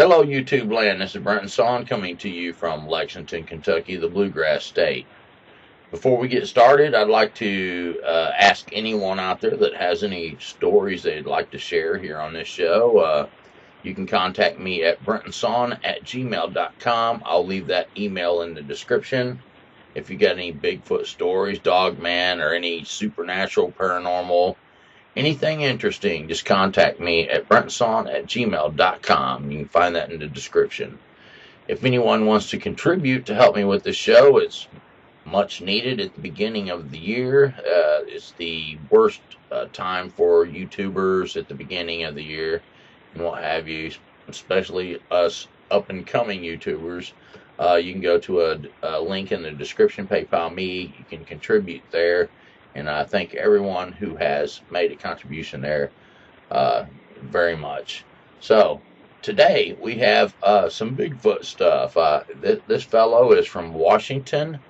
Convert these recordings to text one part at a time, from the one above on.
Hello, YouTube land. This is Brenton coming to you from Lexington, Kentucky, the Bluegrass State. Before we get started, I'd like to ask anyone out there that has any stories they'd like to share here on this show. You can contact me at brentonsawin@gmail.com. I'll leave that email in the description. If you got any Bigfoot stories, Dogman, or any supernatural, paranormal, anything interesting, just contact me at brentonsawin@gmail.com. You can find that in the description. If anyone wants to contribute to help me with the show, it's much needed at the beginning of the year. It's the worst time for YouTubers at the beginning of the year and what have you, especially us up-and-coming YouTubers. You can go to a link in the description, PayPal me. You can contribute there. And I thank everyone who has made a contribution there very much. So today we have some Bigfoot stuff. This fellow is from Washington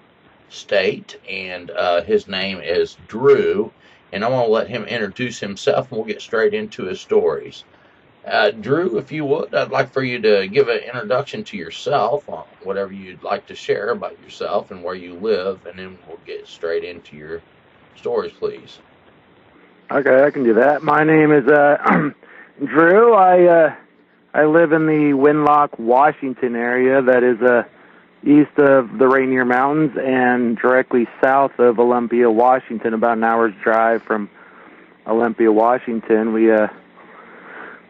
State, and his name is Drew. And I want to let him introduce himself, and we'll get straight into his stories. Drew, if you would, I'd like for you to give an introduction to yourself, whatever you'd like to share about yourself and where you live, and then we'll get straight into your stories, please. Okay, I can do that. My name is Drew. I live in the Winlock, Washington area. That is east of the Rainier Mountains and directly south of Olympia, Washington. About an hour's drive from Olympia, Washington. We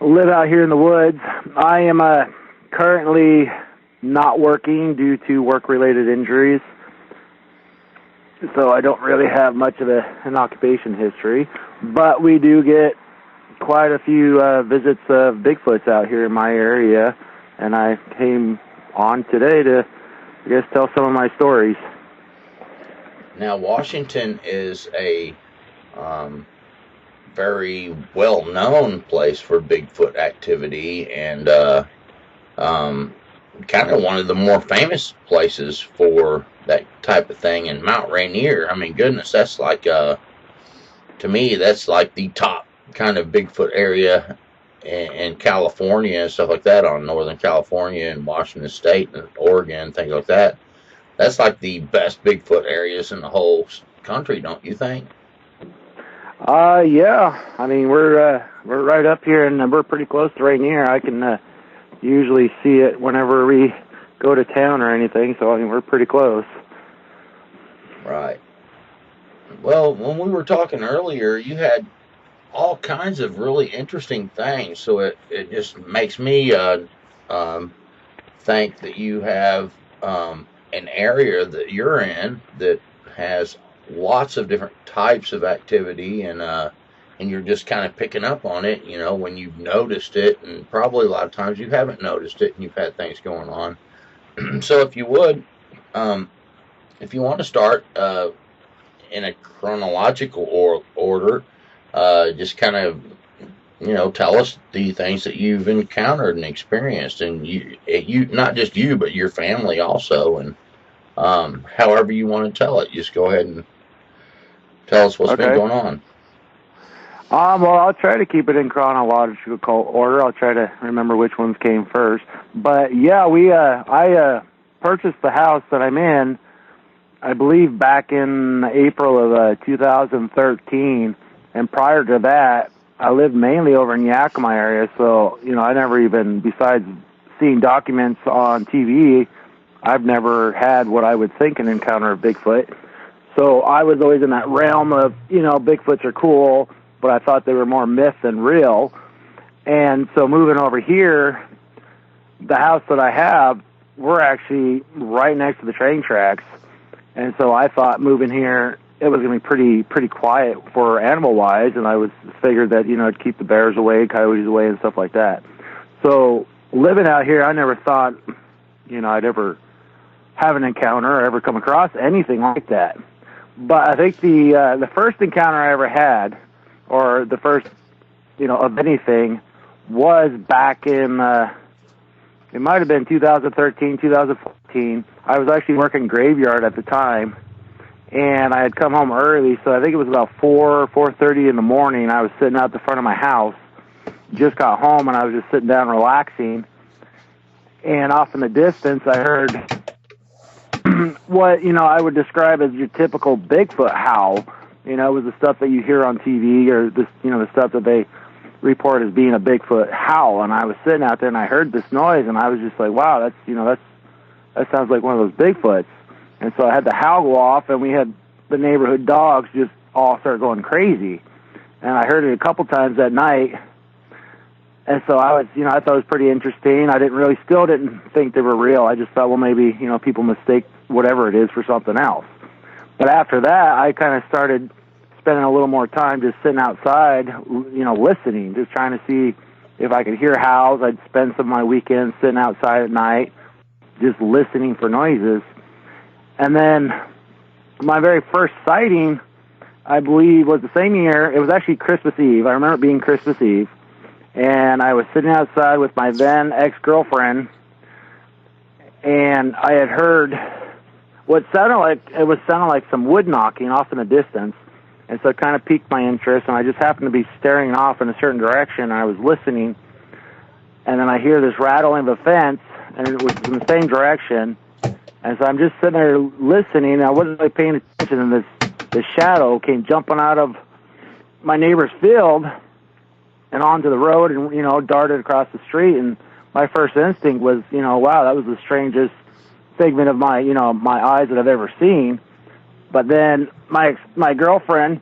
live out here in the woods. I am currently not working due to work-related injuries, so I don't really have much of an occupation history, but we do get quite a few visits of Bigfoots out here in my area, and I came on today to, I guess, tell some of my stories. Now, Washington is a very well-known place for Bigfoot activity, and kind of one of the more famous places for that type of thing. In Mount Rainier, I mean, goodness, that's like, to me, that's like the top kind of Bigfoot area in California and stuff like that, on Northern California and Washington State and Oregon, things like that. That's like the best Bigfoot areas in the whole country, don't you think? Yeah. I mean, we're right up here, and we're pretty close to Rainier. I can usually see it whenever we go to town or anything, so I mean, we're pretty close. Right. Well, when we were talking earlier, you had all kinds of really interesting things, so it just makes me think that you have an area that you're in that has lots of different types of activity, and you're just kind of picking up on it, you know, when you've noticed it, and probably a lot of times you haven't noticed it and you've had things going on. So if you would, if you want to start in a chronological order, just kind of, you know, tell us the things that you've encountered and experienced, and you not just you, but your family also, and however you want to tell it, just go ahead and tell us what's been going on. Well, I'll try to keep it in chronological order. I'll try to remember which ones came first. But yeah, I purchased the house that I'm in, I believe, back in April of 2013. And prior to that, I lived mainly over in Yakima area. So, you know, I never even, besides seeing documents on TV, I've never had what I would think an encounter of Bigfoot. So I was always in that realm of, you know, Bigfoots are cool, but I thought they were more myth than real. And so moving over here, the house that I have, we're actually right next to the train tracks. And so I thought moving here, it was going to be pretty quiet for animal-wise, and I was figured that, you know, it'd keep the bears away, coyotes away, and stuff like that. So living out here, I never thought, you know, I'd ever have an encounter or ever come across anything like that. But I think the first encounter I ever had, or the first, you know, of anything, was back in, it might have been 2013, 2014. I was actually working graveyard at the time, and I had come home early, so I think it was about 4:30 in the morning. I was sitting out the front of my house, just got home, and I was just sitting down relaxing, And off in the distance, I heard what, I would describe as your typical Bigfoot howl. It was the stuff that you hear on TV, or this, the stuff that they report as being a Bigfoot howl. And I was sitting out there and I heard this noise, and I was just like, wow, that sounds like one of those Bigfoots. And so I had the howl go off, and we had the neighborhood dogs just all start going crazy. And I heard it a couple times that night. And so I thought it was pretty interesting. I still didn't think they were real. I just thought, well, maybe, people mistake whatever it is for something else. But after that, I kind of started spending a little more time just sitting outside, listening, just trying to see if I could hear howls. I'd spend some of my weekends sitting outside at night, just listening for noises. And then my very first sighting, I believe, was the same year. It was actually Christmas Eve. I remember it being Christmas Eve. And I was sitting outside with my then ex-girlfriend, and I had heard what sounded like some wood knocking off in the distance. And so it kind of piqued my interest, and I just happened to be staring off in a certain direction, and I was listening. And then I hear this rattling of a fence, and it was in the same direction. And so I'm just sitting there listening, and I wasn't really paying attention, and this shadow came jumping out of my neighbor's field and onto the road and, darted across the street. And my first instinct was, wow, that was the strangest figment of my eyes that I've ever seen. But then my girlfriend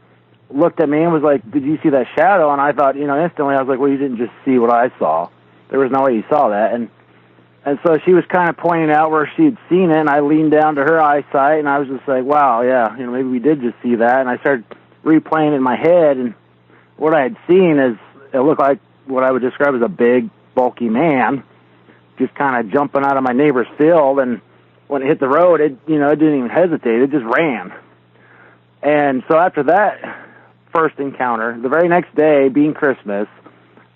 looked at me and was like, did you see that shadow? And I thought, instantly, I was like, well, you didn't just see what I saw. There was no way you saw that. And so she was kind of pointing out where she'd seen it, and I leaned down to her eyesight, and I was just like, wow, yeah, maybe we did just see that. And I started replaying it in my head, and what I had seen is, it looked like what I would describe as a big, bulky man, just kind of jumping out of my neighbor's field. And when it hit the road, it didn't even hesitate. It just ran. And so after that first encounter, the very next day, being Christmas,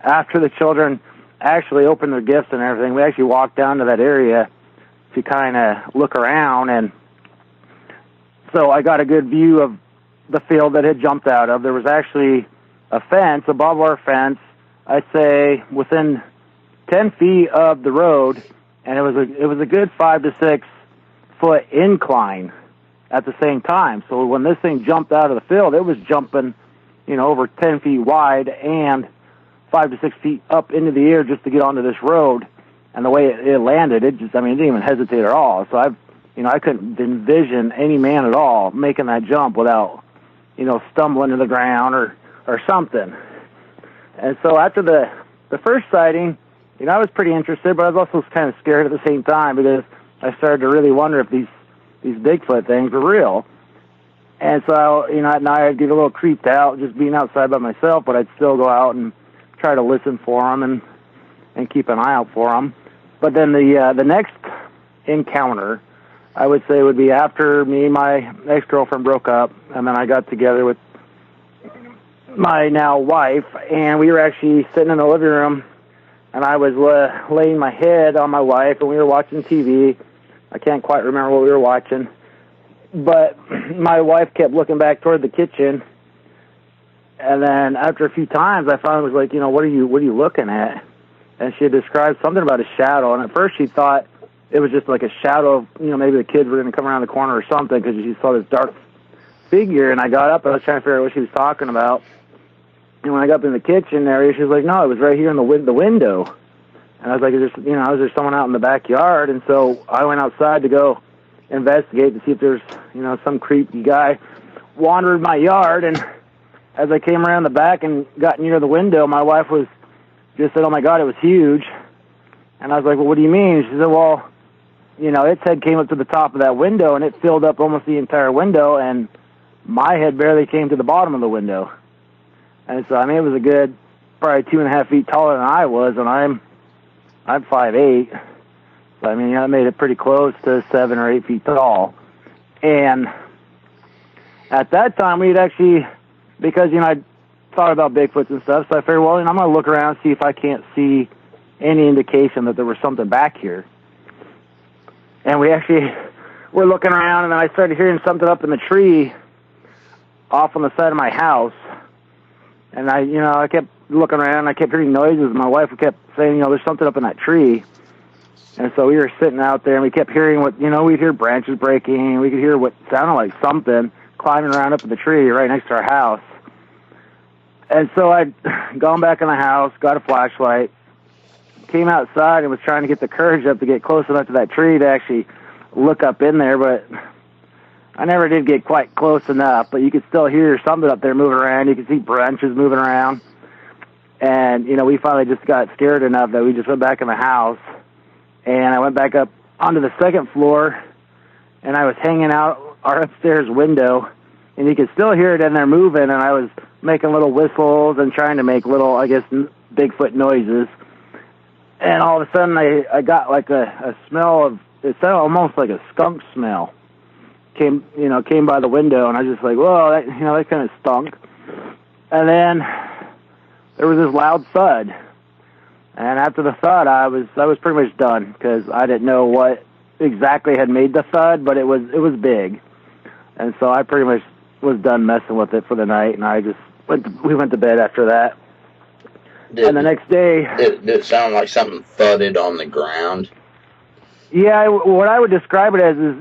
after the children actually opened their gifts and everything, we actually walked down to that area to kind of look around. And so I got a good view of the field that had jumped out of. There was actually a fence, a barbed wire fence, I'd say within 10 feet of the road, and it was a good 5 to 6 foot incline at the same time. So when this thing jumped out of the field, it was jumping, over 10 feet wide and 5 to 6 feet up into the air just to get onto this road. And the way it landed, it didn't even hesitate at all. So I couldn't envision any man at all making that jump without, stumbling to the ground or something. And so after the first sighting, I was pretty interested, but I was also kind of scared at the same time, because I started to really wonder if these Bigfoot things were real. And so, at night I'd get a little creeped out just being outside by myself, but I'd still go out and try to listen for them and keep an eye out for them. But then the next encounter, I would say, would be after me and my ex-girlfriend broke up, and then I got together with my now wife, and we were actually sitting in the living room, and I was laying my head on my wife, and we were watching TV. I can't quite remember what we were watching, but my wife kept looking back toward the kitchen, and then after a few times, I finally was like, what are you looking at? And she had described something about a shadow, and at first she thought it was just like a shadow of, maybe the kids were going to come around the corner or something, because she saw this dark figure. And I got up, and I was trying to figure out what she was talking about. And when I got up in the kitchen area, she was like, no, it was right here in the window. And I was like, is there someone out in the backyard? And so I went outside to go investigate to see if there's, some creepy guy wandered my yard. And as I came around the back and got near the window, my wife just said, oh my God, it was huge. And I was like, well, what do you mean? She said, well, its head came up to the top of that window, and it filled up almost the entire window, and my head barely came to the bottom of the window. And so, it was a good, probably 2.5 feet taller than I was, and I'm 5'8". So, that made it pretty close to 7 or 8 feet tall. And at that time, we'd actually, because, I thought about Bigfoots and stuff, so I figured, well, I'm going to look around and see if I can't see any indication that there was something back here. And we actually were looking around, and then I started hearing something up in the tree off on the side of my house. And I kept looking around, and I kept hearing noises, and my wife kept saying, there's something up in that tree. And so we were sitting out there, and we kept hearing we'd hear branches breaking. We could hear what sounded like something climbing around up in the tree right next to our house. And so I'd gone back in the house, got a flashlight, came outside and was trying to get the courage up to get close enough to that tree to actually look up in there, but I never did get quite close enough. But you could still hear something up there moving around. You could see branches moving around. And, we finally just got scared enough that we just went back in the house. And I went back up onto the second floor, and I was hanging out our upstairs window, and you could still hear it in there moving, and I was making little whistles and trying to make little, I guess, Bigfoot noises. And all of a sudden, I got like a smell of, it sounded almost like a skunk smell. Came by the window, and I was just like, whoa, that kind of stunk. And then there was this loud thud. And after the thud, I was pretty much done, because I didn't know what exactly had made the thud, but it was big. And so I pretty much was done messing with it for the night, and we went to bed after that. And the next day... Did it sound like something thudded on the ground? Yeah, what I would describe it as is,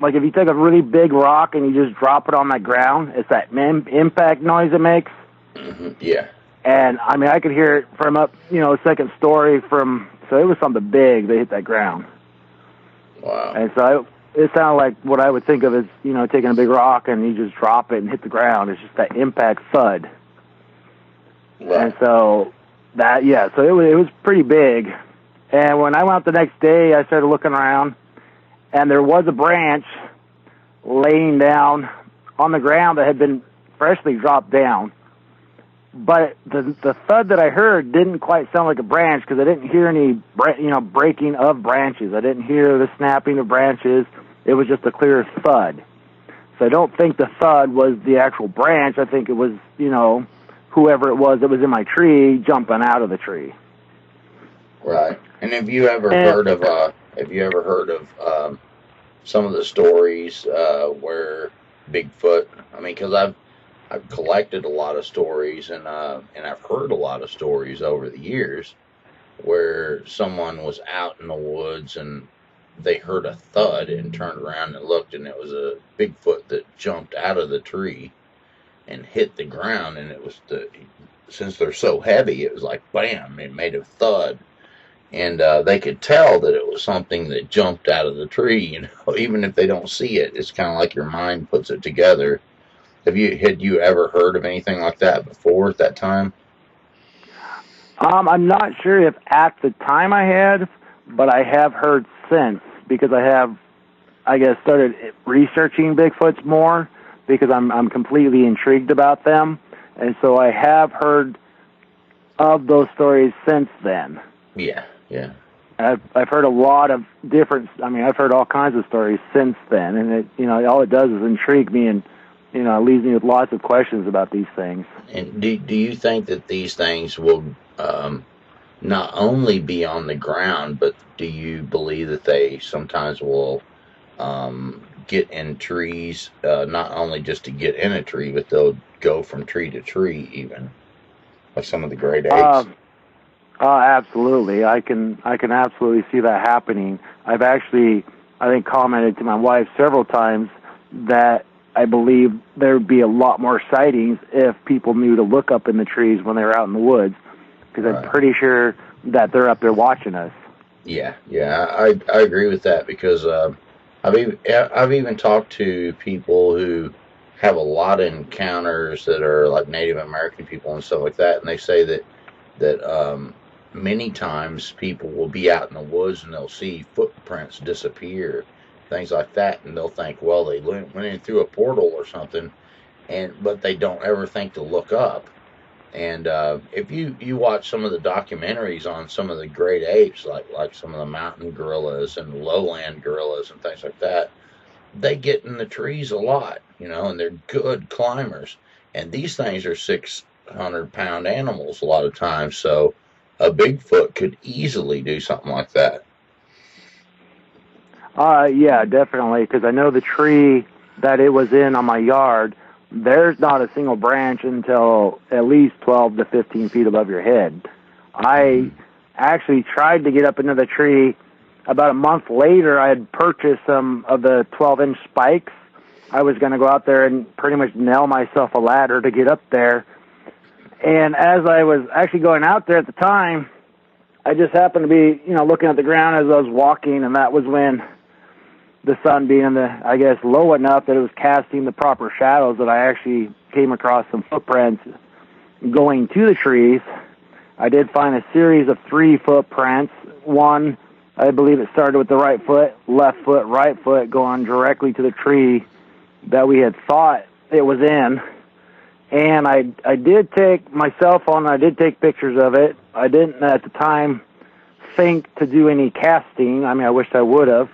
like if you take a really big rock and you just drop it on the ground, it's that impact noise it makes. Mm-hmm. Yeah. And, I could hear it from up, second story so it was something big that hit that ground. Wow. And so it sounded like what I would think of as, taking a big rock and you just drop it and hit the ground. It's just that impact thud. Right. And so so it was pretty big. And when I went out the next day, I started looking around, and there was a branch laying down on the ground that had been freshly dropped down. But the thud that I heard didn't quite sound like a branch, because I didn't hear any breaking of branches. I didn't hear the snapping of branches. It was just a clear thud. So I don't think the thud was the actual branch. I think it was whoever it was that was in my tree jumping out of the tree. Right. And have you ever heard of some of the stories where Bigfoot? Because I've collected a lot of stories, and I've heard a lot of stories over the years where someone was out in the woods and they heard a thud and turned around and looked, and it was a Bigfoot that jumped out of the tree and hit the ground, and it was since they're so heavy, it was like bam, it made a thud. And they could tell that it was something that jumped out of the tree, even if they don't see it. It's kind of like your mind puts it together. Had you ever heard of anything like that before at that time? I'm not sure if at the time I had, but I have heard since, because I have, I guess, started researching Bigfoots more, because I'm completely intrigued about them. And so I have heard of those stories since then. Yeah. I've heard a lot of different. I've heard all kinds of stories since then, and it, all it does is intrigue me, and it leaves me with lots of questions about these things. And do you think that these things will not only be on the ground, but do you believe that they sometimes will get in trees, not only just to get in a tree, but they'll go from tree to tree, even like some of the great apes? Absolutely. I can absolutely see that happening. I've actually, I think, commented to my wife several times that I believe there would be a lot more sightings if people knew to look up in the trees when they were out in the woods, because I'm pretty sure that they're up there watching us. Yeah, I agree with that, because I've even talked to people who have a lot of encounters that are like Native American people and stuff like that, and they say that many times people will be out in the woods and they'll see footprints disappear, things like that, and they'll think, well, they went in through a portal or something, but they don't ever think to look up. And if you watch some of the documentaries on some of the great apes, like some of the mountain gorillas and lowland gorillas and things like that, they get in the trees a lot, and they're good climbers. And these things are 600-pound animals a lot of times, so a Bigfoot could easily do something like that. Yeah, definitely, because I know the tree that it was in on my yard, there's not a single branch until at least 12 to 15 feet above your head. I actually tried to get up into the tree about a month later, I had purchased some of the 12-inch spikes. I was going to go out there and pretty much nail myself a ladder to get up there. And as I was actually going out there at the time, I just happened to be, looking at the ground as I was walking, and that was when the sun being low enough that it was casting the proper shadows that I actually came across some footprints going to the trees. I did find a series of 3 footprints. One, I believe it started with the right foot, left foot, right foot, going directly to the tree that we had thought it was in. And I did take my cell phone, I did take pictures of it. I didn't at the time think to do any casting. I mean, I wish I would have,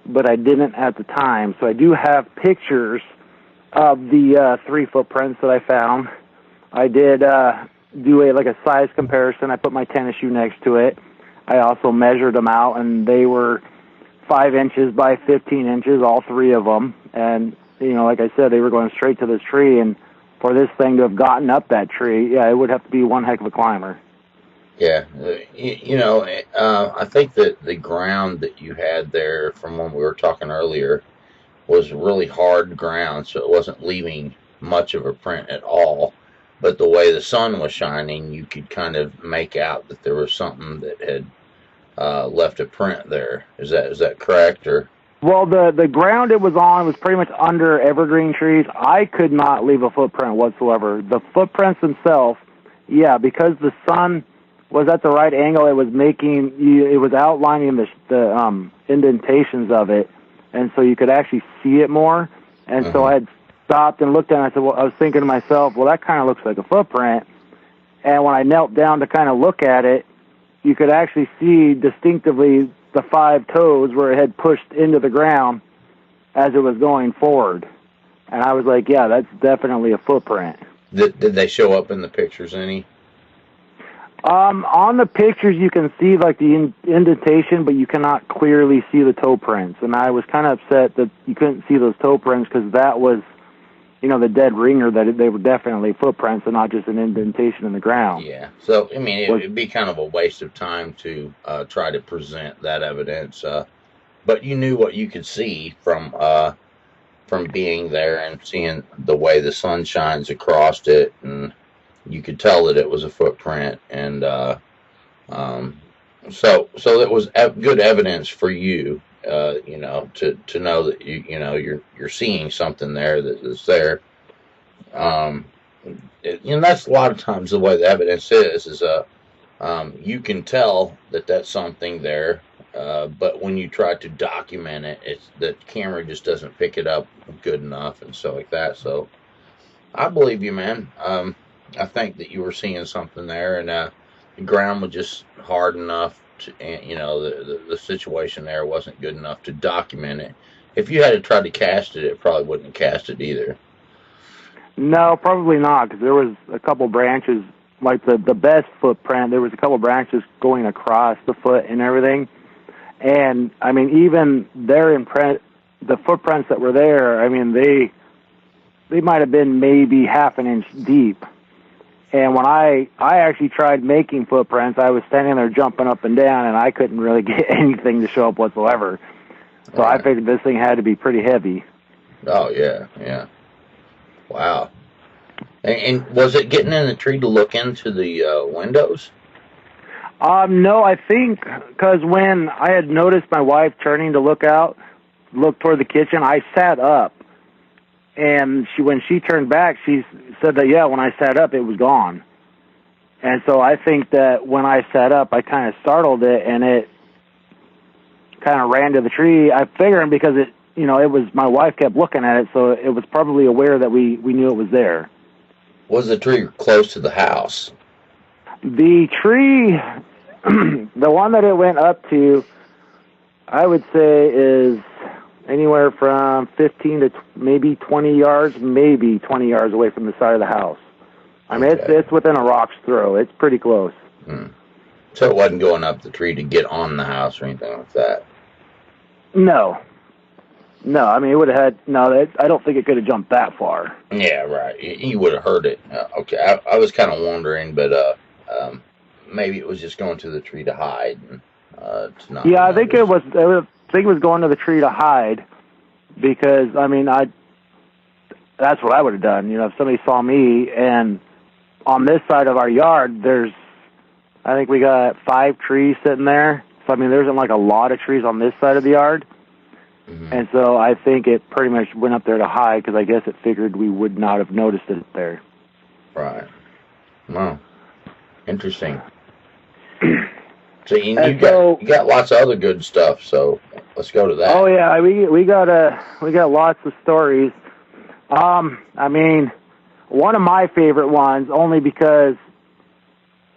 but I didn't at the time. So I do have pictures of the 3 footprints that I found. I did do a size comparison. I put my tennis shoe next to it. I also measured them out, and they were 5 inches by 15 inches, all 3 of them. And, like I said, they were going straight to this tree, and for this thing to have gotten up that tree, yeah, it would have to be one heck of a climber. Yeah, I think that the ground that you had there from when we were talking earlier was really hard ground, so it wasn't leaving much of a print at all. But the way the sun was shining, you could kind of make out that there was something that had left a print there. Is that correct? Or well, the ground it was on was pretty much under evergreen trees. I could not leave a footprint whatsoever. The footprints themselves, yeah, because the sun was at the right angle, it was outlining the indentations of it, and so you could actually see it more. And so I had stopped and looked at it, and I said, well, I was thinking to myself, well, that kind of looks like a footprint. And when I knelt down to kind of look at it, you could actually see distinctively the 5 toes where it had pushed into the ground as it was going forward. And I was like, yeah, that's definitely a footprint. Did they show up in the pictures any? On the pictures, you can see the indentation, but you cannot clearly see the toe prints. And I was kind of upset that you couldn't see those toe prints because that was, the dead ringer, that they were definitely footprints and not just an indentation in the ground. Yeah. So, I mean, it'd be kind of a waste of time to try to present that evidence. But you knew what you could see from being there and seeing the way the sun shines across it, and you could tell that it was a footprint. And so that was good evidence for you. To know that you're seeing something there that is there. That's a lot of times the way the evidence is you can tell that that's something there, but when you try to document it, the camera just doesn't pick it up good enough and stuff like that. So I believe you, man. I think that you were seeing something there, and the ground was just hard enough. The situation there wasn't good enough to document it. If you had to try to cast it, it probably wouldn't have cast it either. No, probably not, because there was a couple branches, like the best footprint, there was a couple branches going across the foot and everything. And, I mean, even the footprints that were there, I mean, they might have been maybe half an inch deep. And when I actually tried making footprints, I was standing there jumping up and down, and I couldn't really get anything to show up whatsoever. So I figured this thing had to be pretty heavy. Oh, yeah. Wow. And was it getting in the tree to look into the windows? No, I think because when I had noticed my wife turning to look toward the kitchen, I sat up. And when she turned back, she said that, yeah, when I sat up, it was gone. And so I think that when I sat up, I kind of startled it, and it kind of ran to the tree. I figured because it was, my wife kept looking at it, so it was probably aware that we knew it was there. Was the tree close to the house? The tree, the one that it went up to, I would say is anywhere from 15 to maybe 20 yards away from the side of the house. I mean, it's within a rock's throw. It's pretty close. So it wasn't going up the tree to get on the house or anything like that? No, I mean, it would have had, I don't think it could have jumped that far. Yeah, right. You would have heard it. Okay, I was kind of wondering, but maybe it was just going to the tree to hide. to not. Yeah, I think it was going to the tree to hide, because I mean, that's what I would have done. You know, if somebody saw me, and on this side of our yard, I think we got 5 trees sitting there. So I mean, there isn't like a lot of trees on this side of the yard. Mm-hmm. And so I think it pretty much went up there to hide, because I guess it figured we would not have noticed it there. Right. Wow. Interesting. So you got lots of other good stuff. So let's go to that. Oh yeah, we got lots of stories. I mean, one of my favorite ones, only because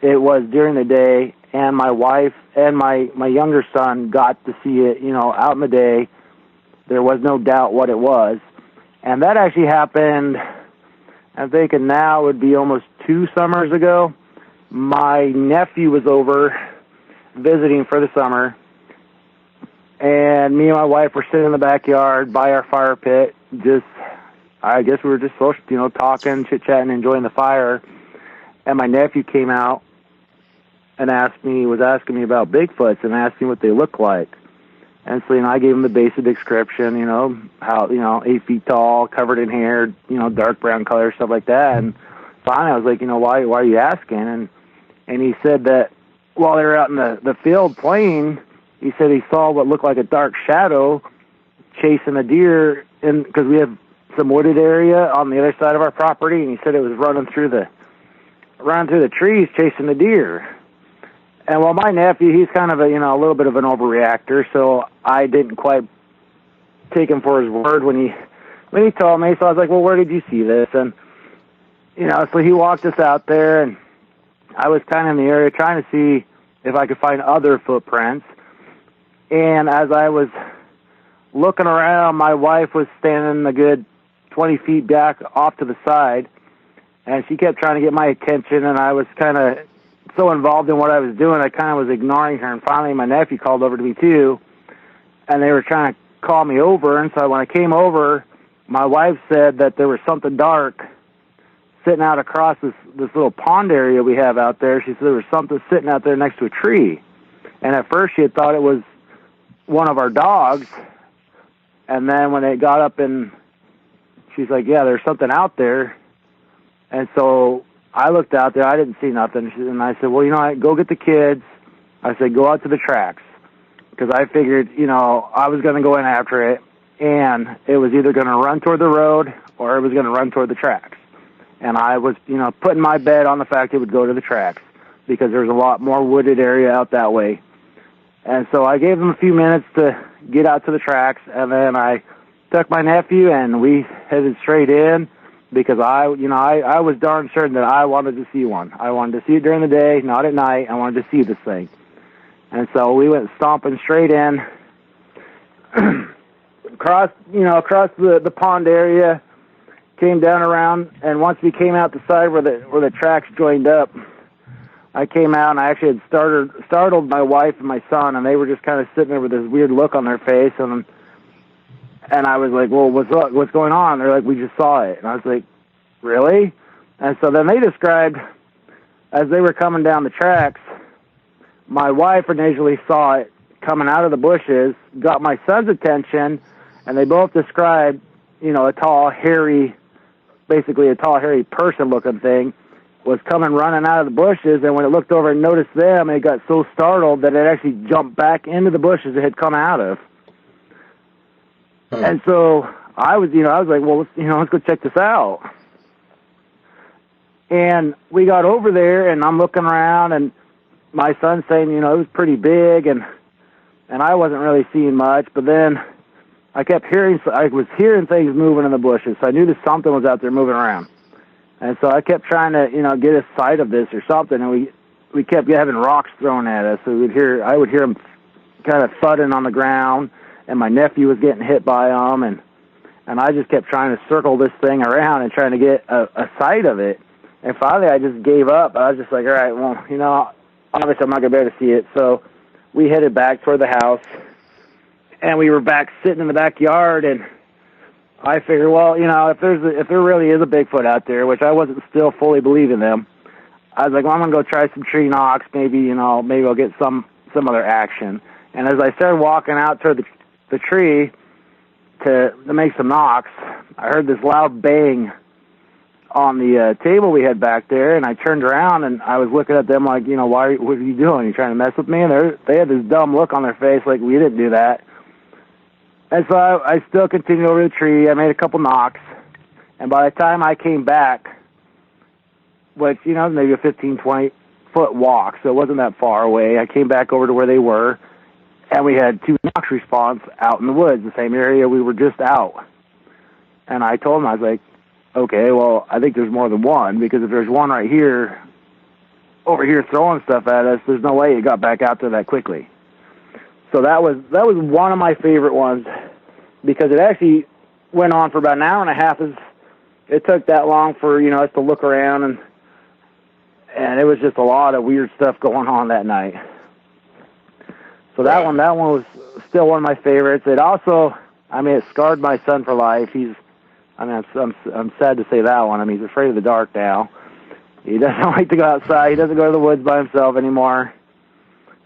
it was during the day, and my wife and my younger son got to see it, you know, out in the day. There was no doubt what it was. And that actually happened, I'm thinking now it would be almost 2 summers ago. My nephew was over visiting for the summer, and me and my wife were sitting in the backyard by our fire pit. I guess we were just social, you know, talking, chit-chatting, enjoying the fire. And my nephew came out and was asking me about Bigfoots, and asked me what they look like. And so, you know, I gave him the basic description, you know, how, you know, 8 feet tall, covered in hair, you know, dark brown color, stuff like that. And finally I was like, you know, why are you asking? And he said that while they were out in the field playing, he said he saw what looked like a dark shadow chasing a deer, because we have some wooded area on the other side of our property, and he said it was running through the trees chasing the deer. And well, my nephew, he's kind of a little bit of an overreactor, so I didn't quite take him for his word when he told me. So I was like, well, where did you see this? And, you know, so he walked us out there, and I was kind of in the area trying to see if I could find other footprints. And as I was looking around, my wife was standing a good 20 feet back off to the side, and she kept trying to get my attention, and I was kind of so involved in what I was doing, I kind of was ignoring her. And finally my nephew called over to me too, and they were trying to call me over. And so when I came over, my wife said that there was something dark sitting out across this little pond area we have out there. She said there was something sitting out there next to a tree. And at first she had thought it was one of our dogs. And then when it got up, and she's like, yeah, there's something out there. And so I looked out there. I didn't see nothing. And I said, well, you know, go get the kids. I said, go out to the tracks. Because I figured, you know, I was going to go in after it, and it was either going to run toward the road or it was going to run toward the tracks. And I was, you know, putting my bet on the fact it would go to the tracks, because there's a lot more wooded area out that way. And so I gave them a few minutes to get out to the tracks, and then I took my nephew, and we headed straight in, because I was darn certain that I wanted to see one. I wanted to see it during the day, not at night. I wanted to see this thing. And so we went stomping straight in, across the pond area, came down around, and once we came out the side where the tracks joined up, I came out, and I actually had startled my wife and my son, and they were just kind of sitting there with this weird look on their face, and I was like, well, what's going on? They're like, we just saw it. And I was like, really? And so then they described, as they were coming down the tracks, my wife initially saw it coming out of the bushes, got my son's attention, and they both described, you know, a tall, hairy person-looking thing was coming running out of the bushes, and when it looked over and noticed them, it got so startled that it actually jumped back into the bushes it had come out of. And so I was like, well, let's go check this out. And we got over there, and I'm looking around, and my son's saying, you know, it was pretty big, and I wasn't really seeing much. But then I was hearing things moving in the bushes, so I knew that something was out there moving around. And so I kept trying to, you know, get a sight of this or something, and we kept having rocks thrown at us. So I would hear them kind of thudding on the ground, and my nephew was getting hit by them, and I just kept trying to circle this thing around and trying to get a sight of it. And finally, I just gave up. I was just like, all right, well, you know, obviously I'm not going to be able to see it. So we headed back toward the house, and we were back sitting in the backyard, and I figured, well, you know, if there really is a Bigfoot out there, which I wasn't still fully believing them, I was like, well, I'm going to go try some tree knocks. Maybe I'll get some some other action. And as I started walking out toward the tree to make some knocks, I heard this loud bang on the table we had back there, and I turned around and I was looking at them like, what are you doing? You trying to mess with me? And they had this dumb look on their face like, we didn't do that. And so I still continued over the tree. I made a couple knocks, and by the time I came back, which, maybe a 15, 20-foot walk, so it wasn't that far away, I came back over to where they were, and we had 2 knocks response out in the woods, the same area we were just out. And I told them, I was like, okay, well, I think there's more than one, because if there's one right here, over here throwing stuff at us, there's no way it got back out there that quickly. So that was one of my favorite ones, because it actually went on for about an hour and a half. It took that long for us to look around, and it was just a lot of weird stuff going on that night. So that one was still one of my favorites. It also, it scarred my son for life. I'm sad to say that one. He's afraid of the dark now. He doesn't like to go outside. He doesn't go to the woods by himself anymore.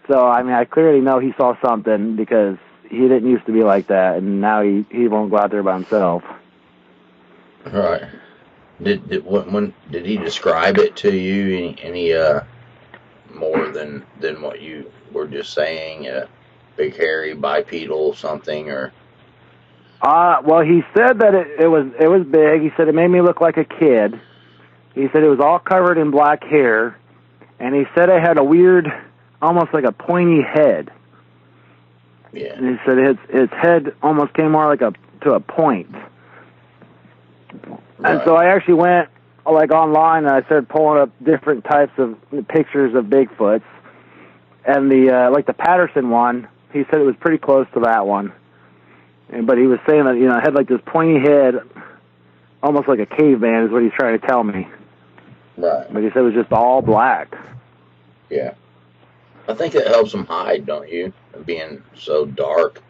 So, I clearly know he saw something, because he didn't used to be like that, and now he won't go out there by himself. Right. Did he describe it to you any more than what you were just saying? Big hairy bipedal something, or? Well, he said that it was big. He said it made me look like a kid. He said it was all covered in black hair, and he said it had a weird, almost like a pointy head. Yeah. And he said its head almost came more to a point. And so I actually went online, and I started pulling up different types of pictures of Bigfoots. And the Patterson one, he said it was pretty close to that one. But he was saying that, it had this pointy head, almost like a caveman is what he's trying to tell me. Right. But he said it was just all black. Yeah. I think it helps them hide, don't you? Being so dark,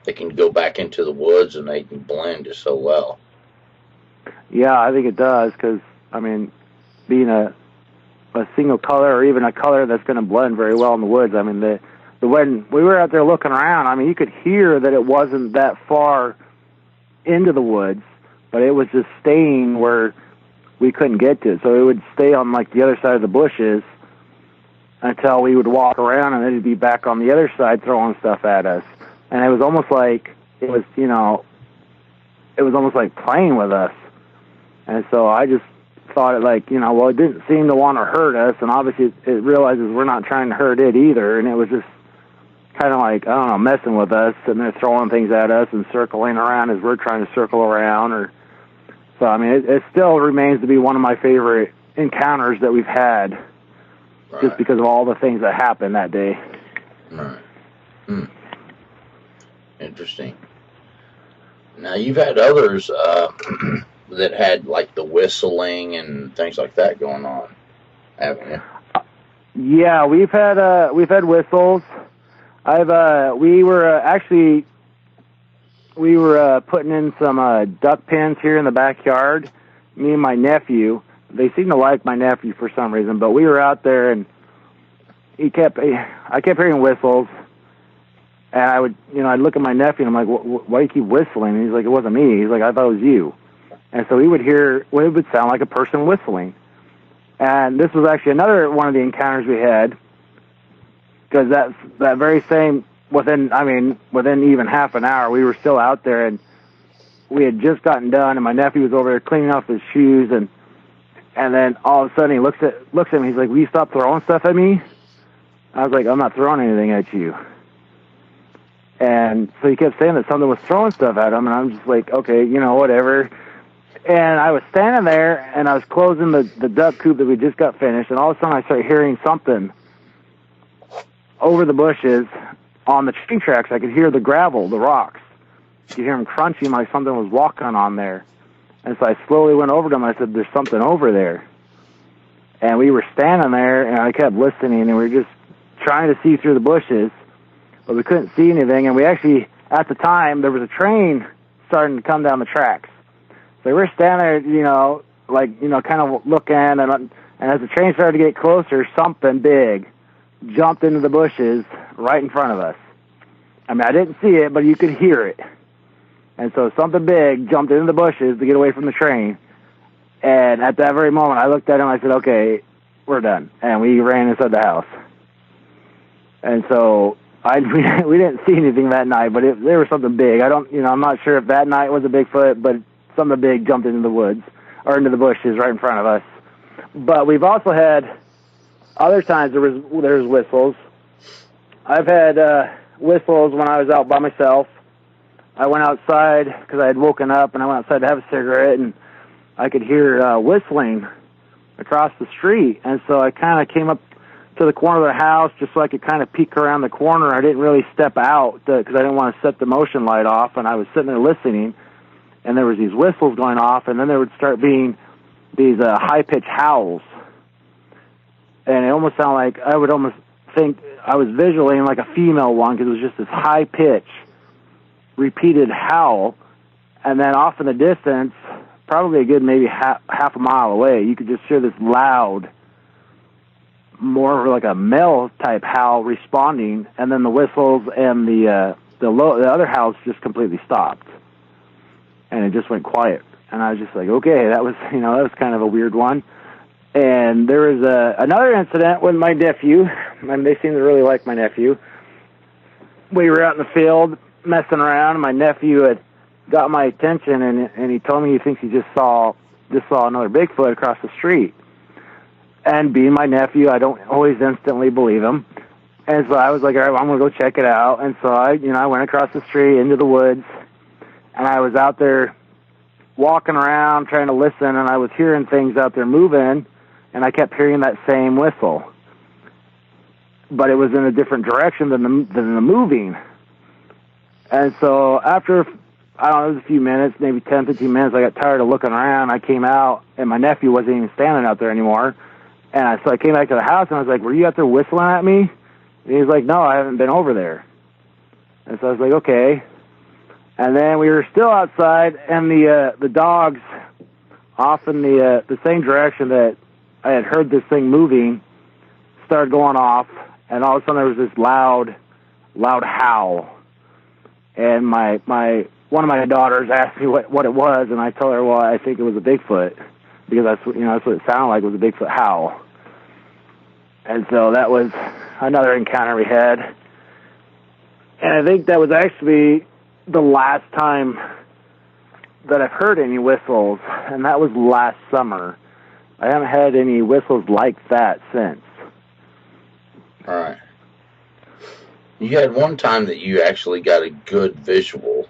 they can go back into the woods and they can blend just so well. Yeah, I think it does, because, being a single color, or even a color that's going to blend very well in the woods, when we were out there looking around, you could hear that it wasn't that far into the woods, but it was just staying where we couldn't get to it. So it would stay on, the other side of the bushes until we would walk around, and then it'd be back on the other side throwing stuff at us. And it was almost like it was almost like playing with us. And so I just thought it it didn't seem to want to hurt us, and obviously it realizes we're not trying to hurt it either, and it was just kind of messing with us, and they're throwing things at us and circling around as we're trying to circle around. So it still remains to be one of my favorite encounters that we've had, right, just because of all the things that happened that day. Right. Hmm. Interesting. Now, you've had others that had the whistling and things like that going on, haven't you? Yeah, we've had whistles. We were putting in some duck pens here in the backyard. Me and my nephew. They seem to like my nephew for some reason, but we were out there, and I kept hearing whistles. And I'd look at my nephew, and I'm like, why do you keep whistling? And he's like, it wasn't me. He's like, I thought it was you. And so we would hear what it would sound like a person whistling. And this was actually another one of the encounters we had, because that very same, within even half an hour, we were still out there, and we had just gotten done, and my nephew was over there cleaning off his shoes, and then all of a sudden he looks at me, he's like, will you stop throwing stuff at me? I was like, I'm not throwing anything at you. And so he kept saying that something was throwing stuff at him, and I'm just like, okay, whatever. And I was standing there, and I was closing the duck coop that we just got finished, and all of a sudden I started hearing something over the bushes on the train tracks. I could hear the gravel, the rocks. You could hear them crunching like something was walking on there. And so I slowly went over to him, and I said, there's something over there. And we were standing there, and I kept listening, and we were just trying to see through the bushes, but we couldn't see anything. And we actually, at the time, there was a train starting to come down the tracks. So we were standing there, kind of looking, and as the train started to get closer, something big jumped into the bushes right in front of us. I mean, I didn't see it, but you could hear it. And so something big jumped into the bushes to get away from the train. And at that very moment, I looked at him, I said, okay, we're done. And we ran inside the house. And so we didn't see anything that night, but there was something big. I'm not sure if that night was a Bigfoot, but something big jumped into the woods or into the bushes right in front of us. But we've also had other times there's whistles. I've had whistles when I was out by myself. I went outside because I had woken up, and I went outside to have a cigarette, and I could hear whistling across the street. And so I kind of came up to the corner of the house just so I could kind of peek around the corner. I didn't really step out because I didn't want to set the motion light off, and I was sitting there listening, and there was these whistles going off, and then there would start being these high-pitched howls. And it almost sounded like I would almost think I was visualizing like a female one because it was just this high-pitch, repeated howl. And then off in the distance, probably a good maybe half a mile away, you could just hear this loud, more like a male-type howl responding, and then the whistles and the other howls just completely stopped. And it just went quiet. And I was just like, okay, that was kind of a weird one. And there was another incident with my nephew. And they seem to really like my nephew. We were out in the field messing around, and my nephew had got my attention, and he told me he thinks he just saw another Bigfoot across the street. And being my nephew, I don't always instantly believe him. And so I was like, all right, well, I'm going to go check it out. And so I went across the street into the woods, and I was out there walking around trying to listen, and I was hearing things out there moving, and I kept hearing that same whistle. But it was in a different direction than the moving. And so after, I don't know, it was a few minutes, maybe 10, 15 minutes, I got tired of looking around. I came out, and my nephew wasn't even standing out there anymore. And so I came back to the house, and I was like, were you out there whistling at me? And he was like, no, I haven't been over there. And so I was like, okay. And then we were still outside, and the dogs off in the same direction that I had heard this thing moving started going off, and all of a sudden there was this loud howl. And my one of my daughters asked me what it was, and I told her, well, I think it was a Bigfoot, because that's what it sounded like, was a Bigfoot howl. And so that was another encounter we had. And I think that was actually the last time that I've heard any whistles, and that was last summer. I haven't had any whistles like that since. All right. You had one time that you actually got a good visual.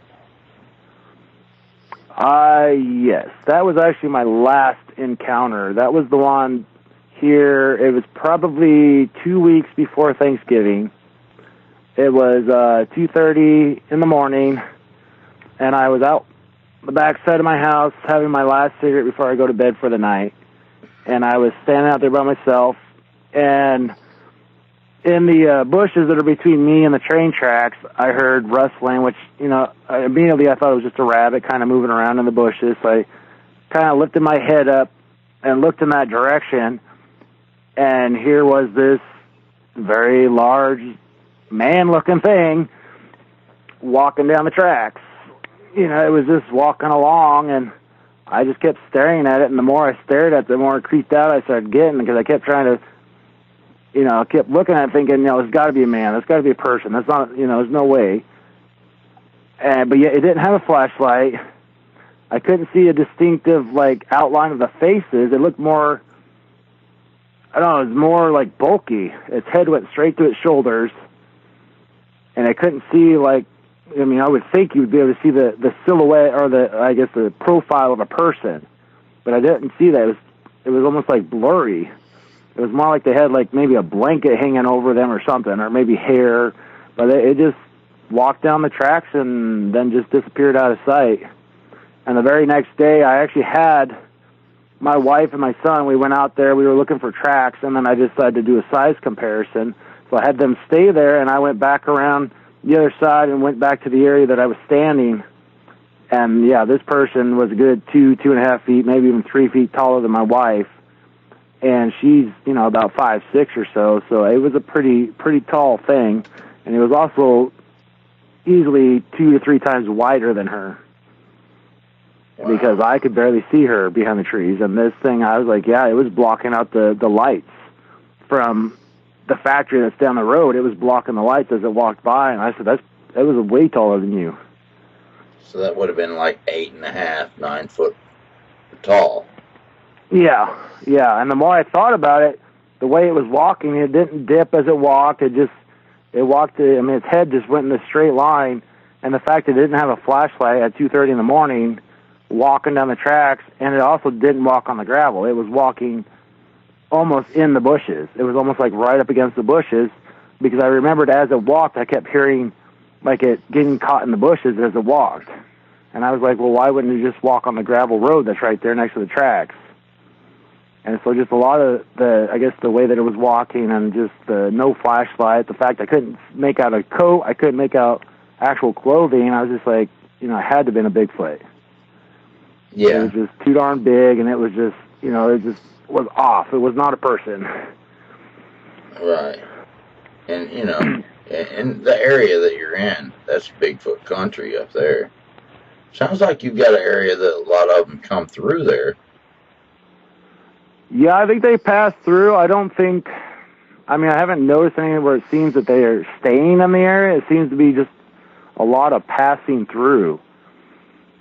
Yes. That was actually my last encounter. That was the one here. It was probably 2 weeks before Thanksgiving. It was 2:30 in the morning, and I was out the back side of my house having my last cigarette before I go to bed for the night. And I was standing out there by myself, and in the bushes that are between me and the train tracks, I heard rustling, which, immediately I thought it was just a rabbit kind of moving around in the bushes. So I kind of lifted my head up and looked in that direction, and here was this very large man-looking thing walking down the tracks. It was just walking along, and I just kept staring at it, and the more I stared at it, the more creeped out I started getting, because I kept trying to, I kept looking at it thinking, there's got to be a man, there's got to be a person, that's not, there's no way. But yet it didn't have a flashlight. I couldn't see a distinctive, outline of the faces. It looked more, I don't know, it was more, bulky. Its head went straight to its shoulders, and I couldn't see, I would think you would be able to see the silhouette or the profile of a person, but I didn't see that. It was almost blurry. It was more like they had maybe a blanket hanging over them or something, or maybe hair, but it just walked down the tracks and then just disappeared out of sight. And the very next day, I actually had my wife and my son, we went out there, we were looking for tracks, and then I decided to do a size comparison. So I had them stay there, and I went back around the other side and went back to the area that I was standing. And yeah, this person was a good 2.5 feet, maybe even 3 feet taller than my wife. and she's, you know, about 5'6" or so. So it was a pretty tall thing, and it was also easily 2 to 3 times wider than her. Wow. Because I could barely see her behind the trees. And this thing, I was like, yeah, it was blocking out the lights from the factory that's down the road. It was blocking the lights as it walked by, and I said, that was way taller than you. So that would have been like 8.5, 9 foot tall. Yeah. And the more I thought about it, the way it was walking, it didn't dip as it walked. It walked. I mean, its head just went in a straight line, and the fact that it didn't have a flashlight at 2:30 in the morning, walking down the tracks, and it also didn't walk on the gravel. It was walking almost in the bushes. It was almost like right up against the bushes, because I remembered as it walked, I kept hearing like it getting caught in the bushes as it walked. And I was like, well, why wouldn't you just walk on the gravel road that's right there next to the tracks? And so just a lot of the way that it was walking, and just the no flashlight, the fact I couldn't make out a coat, I couldn't make out actual clothing, I was just like, you know, it had to have been a Bigfoot. Yeah. It was just too darn big, and it was just, you know, it just was off. It was not a person. Right. And, you know, in the area that you're in, that's Bigfoot country up there. Sounds like you've got an area that a lot of them come through there. Yeah, I think they pass through. I haven't noticed anything where it seems that they are staying in the area. It seems to be just a lot of passing through.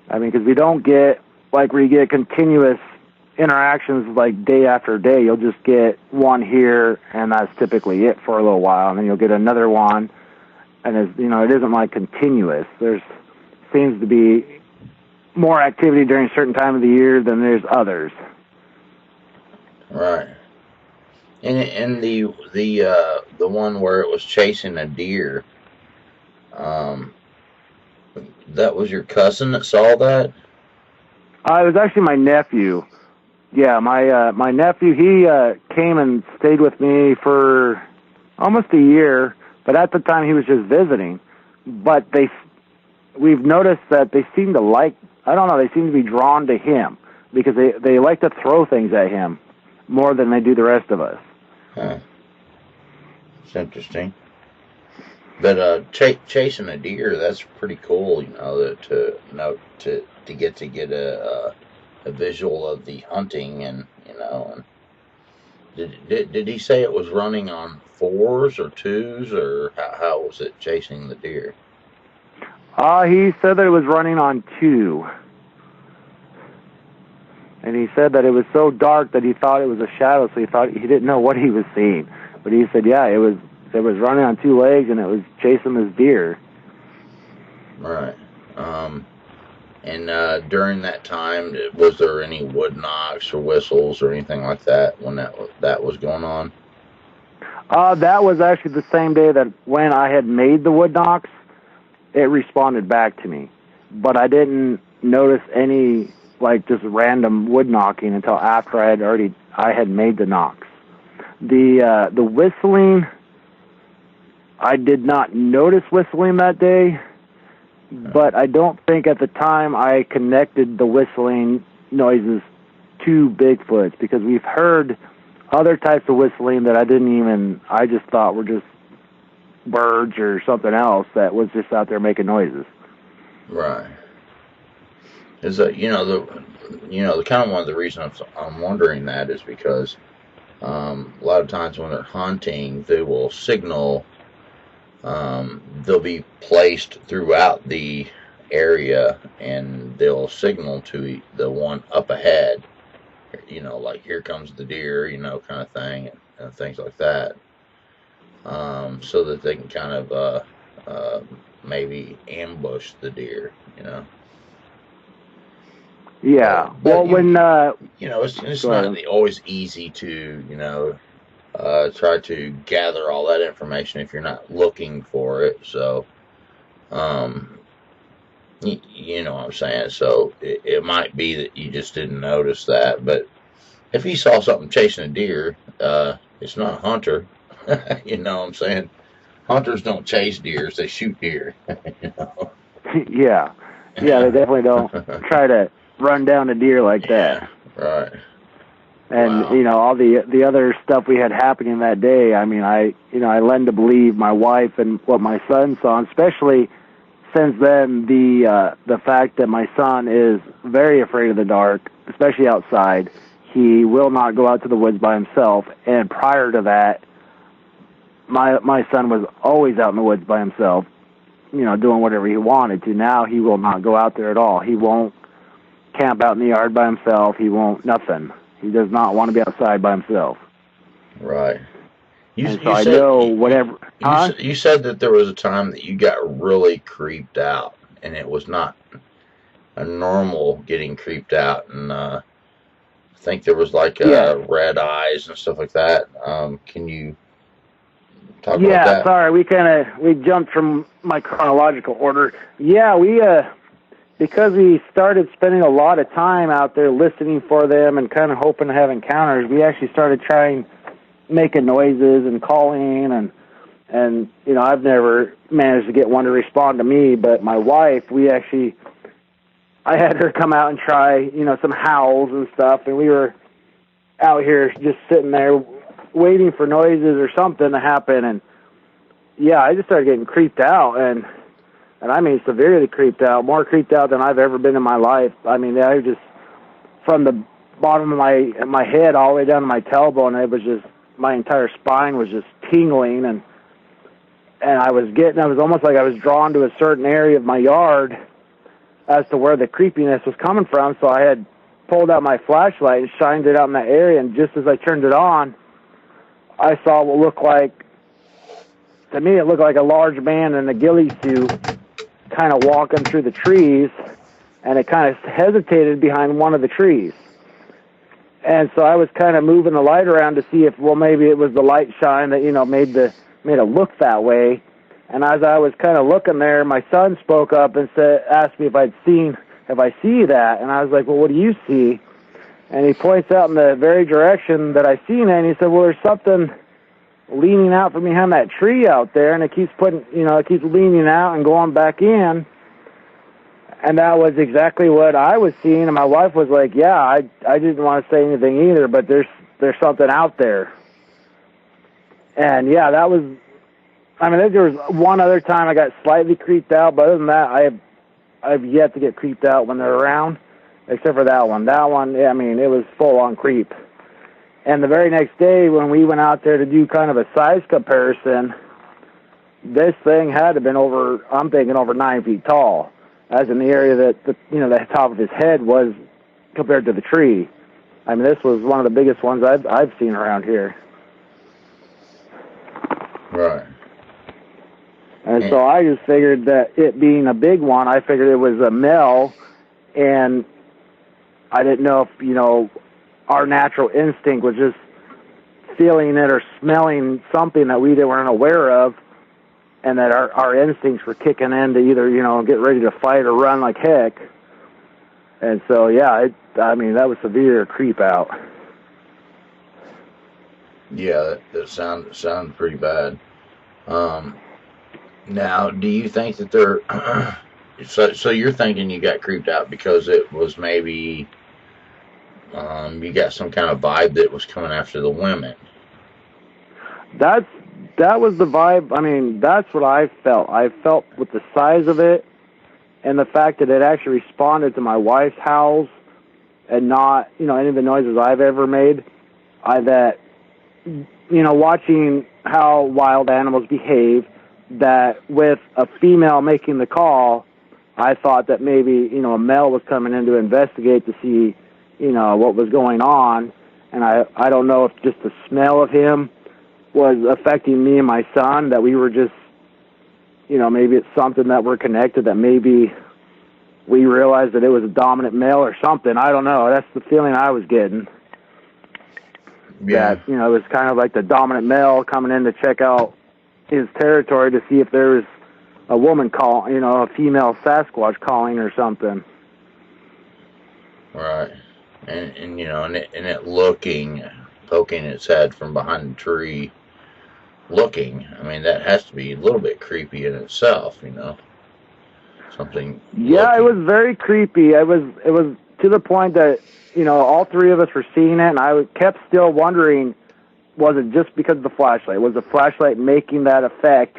I mean, because we don't get, like, where you get continuous interactions like day after day. You'll just get one here, and that's typically it for a little while, and then you'll get another one, and it's, you know, it isn't like continuous. There's seems to be more activity during a certain time of the year than there's others. Right. And the one where it was chasing a deer, that was your cousin that saw that? It was actually my nephew. Yeah, my nephew, he came and stayed with me for almost a year, but at the time he was just visiting. But we've noticed that they seem to like, I don't know, they seem to be drawn to him, because they like to throw things at him more than they do the rest of us. Huh. It's interesting. But chasing a deer, that's pretty cool, you know, to get a visual of the hunting, and, you know, and did he say it was running on 4s or 2s, or how was it chasing the deer? He said that it was running on 2. And he said that it was so dark that he thought it was a shadow, so he didn't know what he was seeing. But he said, yeah, it was running on 2 legs, and it was chasing this deer. Right. And during that time, was there any wood knocks or whistles or anything like that when that was going on? That was actually the same day that when I had made the wood knocks, it responded back to me. But I didn't notice any, like, just random wood knocking until after I had made the knocks. The whistling, I did not notice whistling that day, but I don't think at the time I connected the whistling noises to Bigfoots, because we've heard other types of whistling that I just thought were just birds or something else that was just out there making noises. Right. Is that, the kind of one of the reasons I'm wondering that is because a lot of times when they're hunting, they will signal. They'll be placed throughout the area, and they'll signal to the one up ahead, you know, like, here comes the deer, you know, kind of thing, and things like that, so that they can kind of maybe ambush the deer, you know. Yeah. But when it's not always easy to, you know, try to gather all that information if you're not looking for it. So, you know what I'm saying? So it might be that you just didn't notice that. But if you saw something chasing a deer, it's not a hunter. You know what I'm saying? Hunters don't chase deers, they shoot deer. You know? Yeah, they definitely don't try to run down a deer like that. Right. And, Wow. all the other stuff we had happening that day, I mean, I lend to believe my wife and what my son saw, and especially since then, the fact that my son is very afraid of the dark, especially outside. He will not go out to the woods by himself, and prior to that, my son was always out in the woods by himself, doing whatever he wanted to. Now he will not go out there at all. He won't camp out in the yard by himself. He won't, nothing. He does not want to be outside by himself. Right. I know whatever. You said that there was a time that you got really creeped out, and it was not a normal getting creeped out, and I think there was like red eyes and stuff like that. Can you talk about that? Yeah, sorry, we jumped from my chronological order. Yeah, because we started spending a lot of time out there listening for them and kind of hoping to have encounters, we actually started making noises and calling, and I've never managed to get one to respond to me, but my wife, I had her come out and try, some howls and stuff, and we were out here just sitting there waiting for noises or something to happen, and yeah, I just started getting creeped out, and I mean severely creeped out, more creeped out than I've ever been in my life. I mean, I just, from the bottom of my head all the way down to my tailbone, it was just, my entire spine was just tingling, and I was almost like I was drawn to a certain area of my yard as to where the creepiness was coming from. So I had pulled out my flashlight and shined it out in that area, and just as I turned it on, I saw what looked like, to me, it looked like a large man in a ghillie suit kind of walking through the trees, and it kind of hesitated behind one of the trees. And so I was kind of moving the light around to see if, maybe it was the light shine that, made it look that way. And as I was kind of looking there, my son spoke up and asked me if I see that. And I was like, well, what do you see? And he points out in the very direction that I seen it, and he said, well, there's something leaning out from behind that tree out there, and it keeps leaning out and going back in. And that was exactly what I was seeing, and my wife was like, yeah, I didn't want to say anything either, but there's something out there. And yeah, there was one other time I got slightly creeped out, but other than that, I've yet to get creeped out when they're around, except for that one. That one, I mean, it was full-on creep. And the very next day, when we went out there to do kind of a size comparison, this thing had to have been over 9 feet tall, as in the area that the top of his head was compared to the tree. I mean, this was one of the biggest ones I've seen around here. Right. And so I just figured that it being a big one, I figured it was a male, and I didn't know if, our natural instinct was just feeling it or smelling something that we weren't aware of, and that our instincts were kicking in to either, get ready to fight or run like heck. And so, yeah, that was severe creep out. Yeah, that sounded pretty bad. Now, do you think that they're so you're thinking you got creeped out because it was maybe you got some kind of vibe that was coming after the women? That was the vibe. I mean, that's what I felt. I felt with the size of it and the fact that it actually responded to my wife's howls and not, any of the noises I've ever made. Watching how wild animals behave, that with a female making the call, I thought that maybe, a male was coming in to investigate to see, what was going on. And I don't know if just the smell of him was affecting me and my son, that we were just, maybe it's something that we're connected, that maybe we realized that it was a dominant male or something. I don't know. That's the feeling I was getting. Yeah. That, it was kind of like the dominant male coming in to check out his territory to see if there was a woman call, a female Sasquatch calling or something. Right. And it looking, poking its head from behind the tree, looking. I mean, that has to be a little bit creepy in itself, something. Yeah, looking. It was very creepy. It was to the point that all three of us were seeing it, and I kept still wondering, was it just because of the flashlight? Was the flashlight making that effect?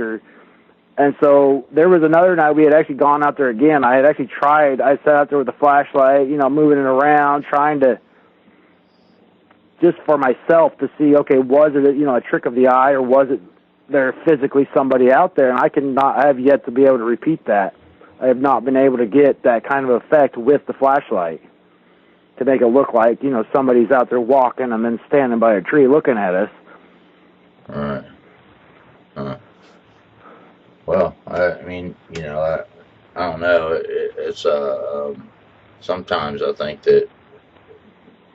And so there was another night we had actually gone out there again. I had actually tried. I sat out there with the flashlight, moving it around, trying to, just for myself to see, okay, was it, a trick of the eye, or was it there physically somebody out there? And I have yet to be able to repeat that. I have not been able to get that kind of effect with the flashlight to make it look like, somebody's out there walking and then standing by a tree looking at us. All right. Well, I mean, I don't know. It's sometimes I think that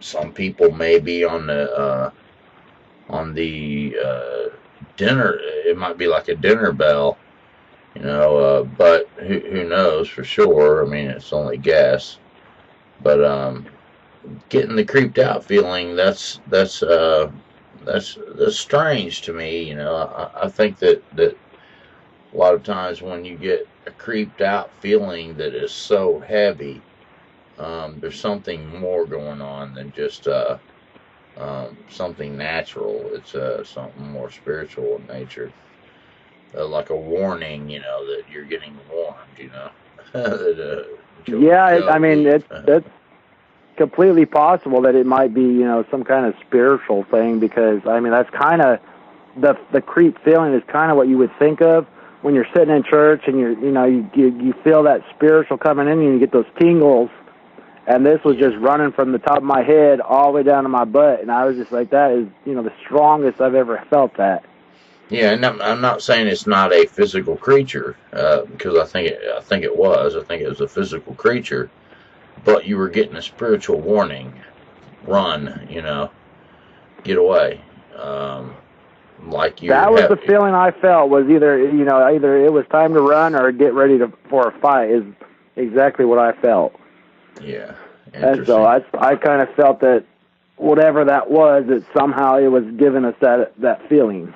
some people may be on the dinner. It might be like a dinner bell, but who knows for sure? I mean, it's only guess. But getting the creeped out feeling, that's strange to me. I think that a lot of times when you get a creeped out feeling that is so heavy, there's something more going on than just something natural. It's something more spiritual in nature, like a warning, that you're getting warned, That's completely possible that it might be, some kind of spiritual thing, because, that's kind of, the creep feeling is kind of what you would think of when you're sitting in church and you feel that spiritual coming in and you get those tingles. And this was just running from the top of my head all the way down to my butt, and I was just like, that is, the strongest I've ever felt that. Yeah, and I'm not saying it's not a physical creature, because I think it was a physical creature, but you were getting a spiritual warning: run, get away. Like you. That was the feeling I felt, was either it was time to run or get ready for a fight. Is exactly what I felt. Yeah. And so I kind of felt that whatever that was, that somehow it was giving us that feeling.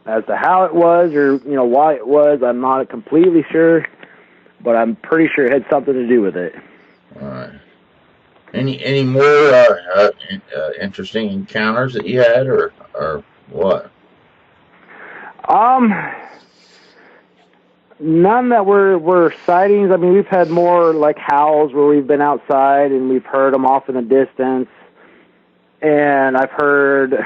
As to how it was, or why it was, I'm not completely sure, but I'm pretty sure it had something to do with it. All right. Any more interesting encounters that you had, or what? None that were sightings. I mean, we've had more like howls where we've been outside and we've heard them off in the distance. And I've heard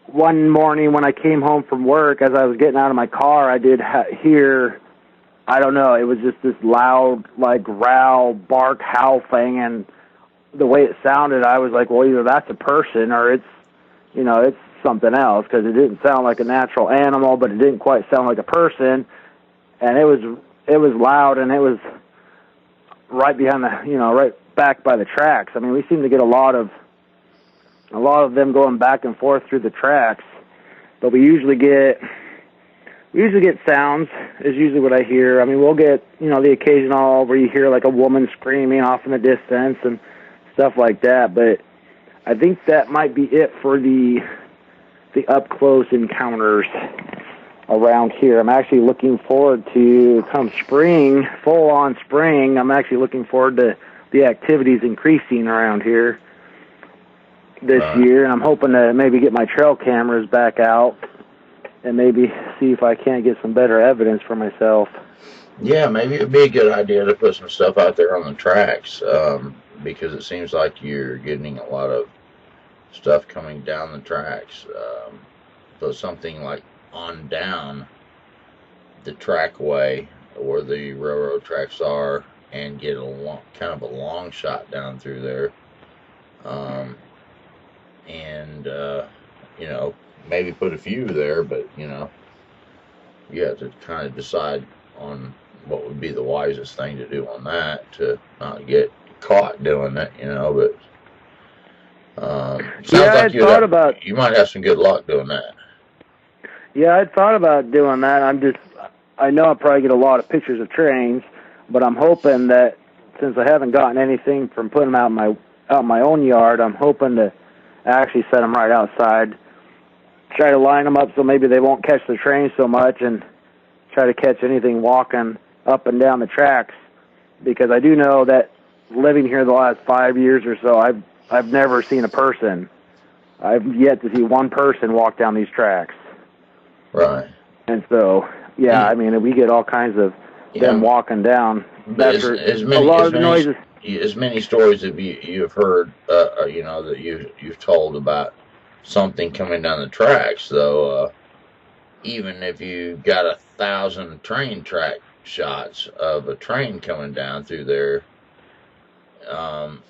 one morning when I came home from work, as I was getting out of my car, I did hear, I don't know, it was just this loud, like, growl, bark, howl thing. And the way it sounded, I was like, well, either that's a person or it's something else, because it didn't sound like a natural animal, but it didn't quite sound like a person. And it was loud, and it was right behind right back by the tracks. I mean, we seem to get a lot of them going back and forth through the tracks, but we usually get sounds is usually what I hear. I mean, we'll get the occasional where you hear like a woman screaming off in the distance and stuff like that, but I think that might be it for the up-close encounters around here. I'm actually looking forward to, come spring, full-on spring, I'm actually looking forward to the activities increasing around here this year, and I'm hoping to maybe get my trail cameras back out and maybe see if I can't get some better evidence for myself. Yeah, maybe it'd be a good idea to put some stuff out there on the tracks, because it seems like you're getting a lot of stuff coming down the tracks. Put something like on down the trackway where the railroad tracks are, and get kind of a long shot down through there. Maybe put a few there, but you have to kind of decide on what would be the wisest thing to do on that, to not get caught doing it, but sounds like you might have some good luck doing that. Yeah, I'd thought about doing that. I know I'll probably get a lot of pictures of trains, but I'm hoping that since I haven't gotten anything from putting them out my own yard, I'm hoping to actually set them right outside. Try to line them up so maybe they won't catch the train so much, and try to catch anything walking up and down the tracks, because I do know that living here the last 5 years or so, I've never seen a person. I've yet to see one person walk down these tracks. Right. And so, yeah, I mean, we get all kinds of them walking down. But a lot of the noises. As many stories that you've heard, you know, that you've told about something coming down the tracks, though, even if you got 1,000 train track shots of a train coming down through there,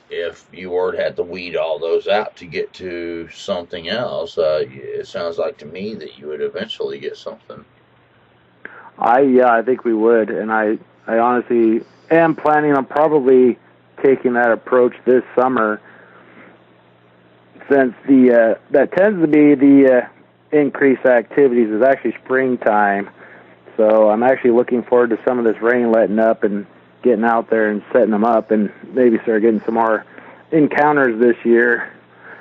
if you were to have to weed all those out to get to something else, it sounds like to me that you would eventually get something. I think we would, and I honestly am planning on probably taking that approach this summer, since that tends to be the increased activities is actually springtime. So I'm actually looking forward to some of this rain letting up and getting out there and setting them up, and maybe start getting some more encounters this year.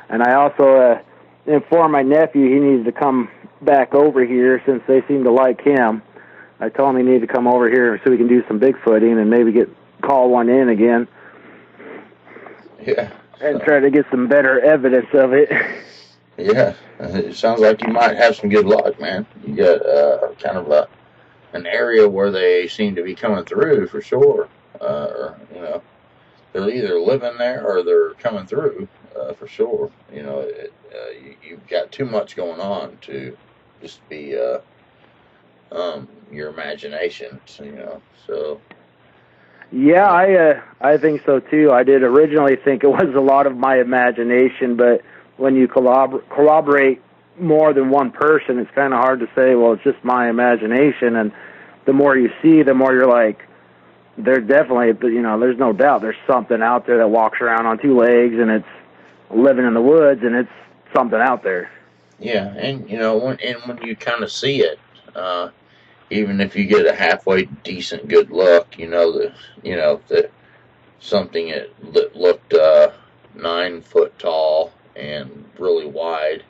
And I also informed my nephew he needs to come back over here, since they seem to like him. I told him he needed to come over here so we can do some Bigfooting and maybe call one in again. Yeah. And try to get some better evidence of it. Yeah. It sounds like you might have some good luck, man. You got kind of an area where they seem to be coming through for sure. You know, they're either living there or they're coming through for sure. You know, you've got too much going on to just be your imagination, you know. So yeah, I think so too. I did originally think it was a lot of my imagination, but when you corroborate more than one person, it's kind of hard to say, well, it's just my imagination. And the more you see, the more you're like, there's definitely, you know, there's no doubt there's something out there that walks around on two legs and it's living in the woods, and it's something out there. Yeah, and you know, when you kind of see it, even if you get a halfway decent good look, you know that something that looked 9 foot tall and really wide,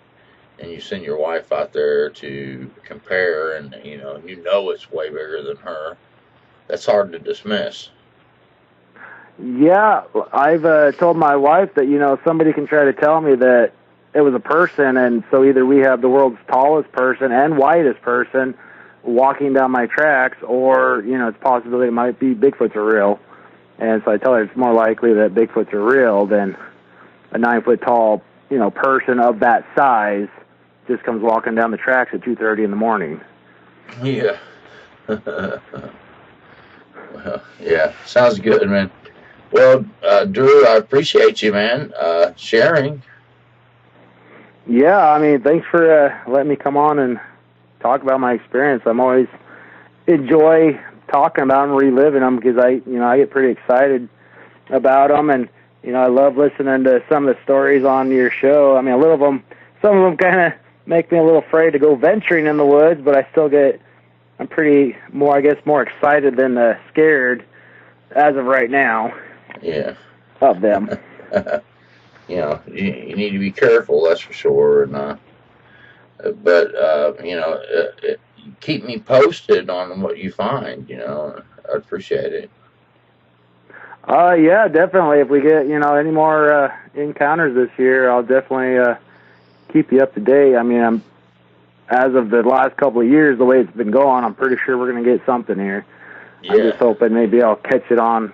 and you send your wife out there to compare, and you know it's way bigger than her. That's hard to dismiss. Yeah, I've told my wife that, you know, somebody can try to tell me that it was a person, and so either we have the world's tallest person and widest person walking down my tracks, or, you know, it's possible it might be Bigfoots are real. And so I tell her it's more likely that Bigfoots are real than a 9 foot tall, you know, person of that size just comes walking down the tracks at 2:30 in the morning. Yeah. Well, yeah, sounds good, man. Well, Drew, I appreciate you, man, sharing. Yeah, I mean, thanks for letting me come on and talk about my experience. I'm always enjoy talking about them, reliving them, because I get pretty excited about them, and you know, I love listening to some of the stories on your show. I mean, some of them kind of make me a little afraid to go venturing in the woods, but I'm pretty more excited than scared as of right now. Yeah. Of them. You know, you need to be careful, that's for sure. And but you know, keep me posted on what you find. You know, I'd appreciate it. Yeah, definitely. If we get, you know, any more encounters this year, I'll definitely keep you up to date. I mean, as of the last couple of years, the way it's been going, I'm pretty sure we're going to get something here. Yeah. I'm just hoping maybe I'll catch it on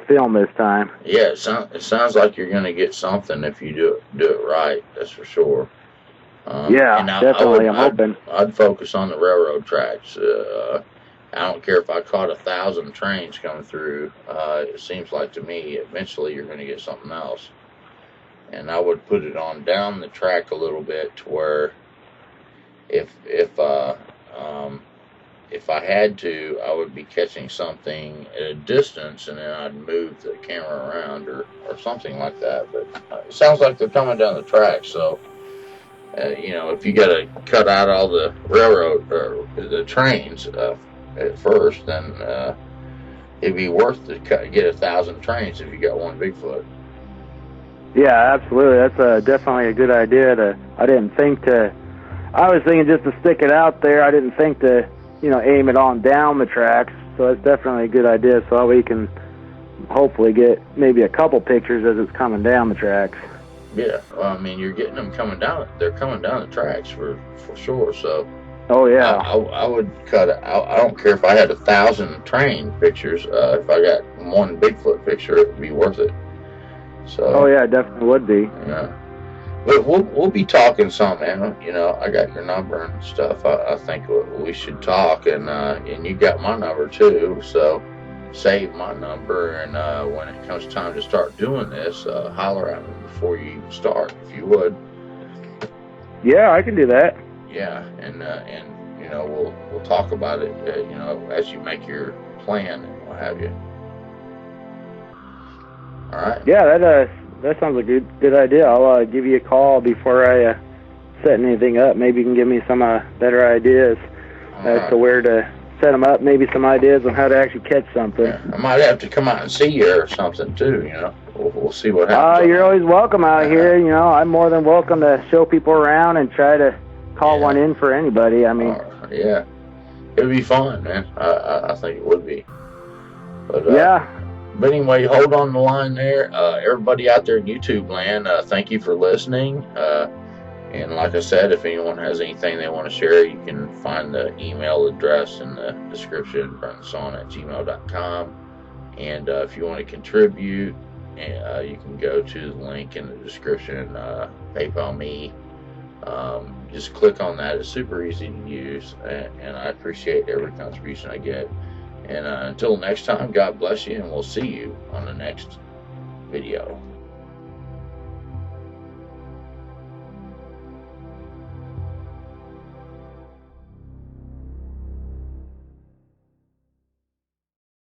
film this time. Yeah, it sounds like you're going to get something if you do it right. That's for sure. Yeah, definitely. I'm hoping. I'd focus on the railroad tracks. I don't care if I caught 1,000 trains coming through. It seems like to me, eventually you're going to get something else. And I would put it on down the track a little bit to where, if I had to, I would be catching something at a distance, and then I'd move the camera around or something like that. But it sounds like they're coming down the track, so. You know, if you got to cut out all the railroad or the trains at first, then it'd be worth to get 1,000 trains if you got one Bigfoot. Yeah, absolutely. That's definitely a good idea. I was thinking just to stick it out there. I didn't think to, you know, aim it on down the tracks. So it's definitely a good idea. So that way you can hopefully get maybe a couple pictures as it's coming down the tracks. Yeah, well, I mean, you're getting them coming down. They're coming down the tracks for sure. So, Oh yeah. I would cut it. I don't care if I had 1,000 train pictures. If I got one Bigfoot picture, it would be worth it. So. Oh yeah, it definitely would be. Yeah. But we'll be talking some, man. You know, I got your number and stuff. I think we should talk, and you got my number too. So save my number, and when it comes time to start doing this, holler at me before you start, if you would. Yeah, I can do that. Yeah, and you know, we'll talk about it. You know, as you make your plan and what have you. All right. Yeah, that sounds like a good idea. I'll give you a call before I set anything up. Maybe you can give me some better ideas as to where to set them up. Maybe some ideas on how to actually catch something. Yeah, I might have to come out and see you or something too. You know, we'll see what happens. You're always welcome out here. You know, I'm more than welcome to show people around and try to call one in for anybody. I mean, yeah, it would be fun, man. I think it would be. But, yeah. But anyway, hold on the line there. Everybody out there in YouTube land, thank you for listening. And like I said, if anyone has anything they want to share, you can find the email address in the description, brentonsawin@gmail.com. And if you want to contribute, you can go to the link in the description, PayPal me. Just click on that. It's super easy to use, and I appreciate every contribution I get. And until next time, God bless you, and we'll see you on the next video.